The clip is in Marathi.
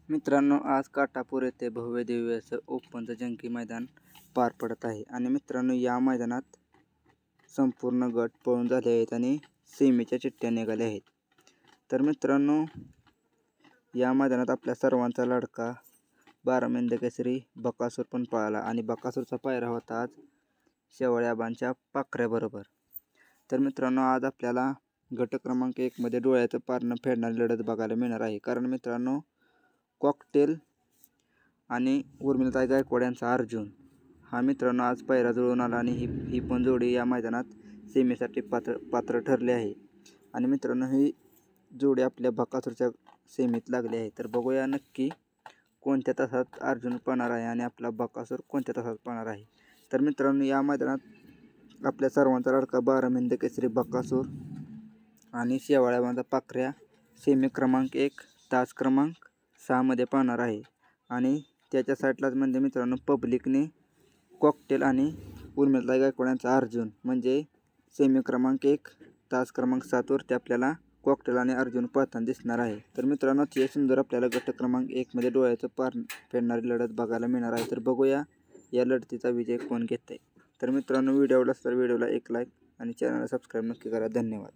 मित्रांनो, आज काटापूर येथे भव्य दिव्य असं ओपनचं जंगी मैदान पार पडत आहे. आणि मित्रांनो, या मैदानात संपूर्ण गट पळून झाले आहेत आणि सेमीच्या चिठ्ठ्या निघाल्या आहेत. तर मित्रांनो, या मैदानात आपल्या सर्वांचा लाडका 12 मेंढे केसरी बकासूर पण पळाला आणि बकासूरचा पायरा होता आज शेवळ्याबांच्या पाखऱ्याबरोबर. तर मित्रांनो, आज आपल्याला गट क्रमांक 1 मध्ये डोळ्याचं पारणं फेडणारी लढत बघायला मिळणार आहे. कारण मित्रांनो, कॉकटेल आणि उर्मिलाताई गायकवाड यांचा अर्जुन हा मित्रांनो आज पायरा जुळून आला आणि ही पण जोडी या मैदानात सेमीसाठी पात्र ठरले आहे. आणि मित्रांनो, ही जोडी आपल्या बकासूरच्या सेमीत लागली आहे. तर बघूया नक्की कोणत्या तासात अर्जुन पळणार आहे आणि आपला बकासूर कोणत्या तासात पळणार आहे. तर मित्रांनो, या मैदानात आपल्या सर्वांचा लाडका 12 मेंढे केसरी बकासूर आणि शेवाळ्याबांचा पाखऱ्या सेमी क्रमांक 1 तास क्रमांक 6 मध्ये पळणार आहे. आणि त्याच्या साईडलाच म्हणजे मित्रांनो, पब्लिकने कॉकटेल आणि उर्मिलाताई गायकवाड यांचा अर्जुन म्हणजे सेमी क्रमांक 1 तास क्रमांक 7 वरती आपल्याला कॉकटेल आणि अर्जुन पळताना दिसणार आहे. तर मित्रांनो, ती सुंदर आपल्याला गट क्रमांक 1 मध्ये डोळ्याचं पारण फेडणारी लढत बघायला मिळणार आहे. तर बघूया या लढतीचा विजय कोण घेत आहे. तर मित्रांनो, व्हिडिओ आवडला तर व्हिडिओला एक लाईक आणि चॅनलला सबस्क्राईब नक्की करा. धन्यवाद.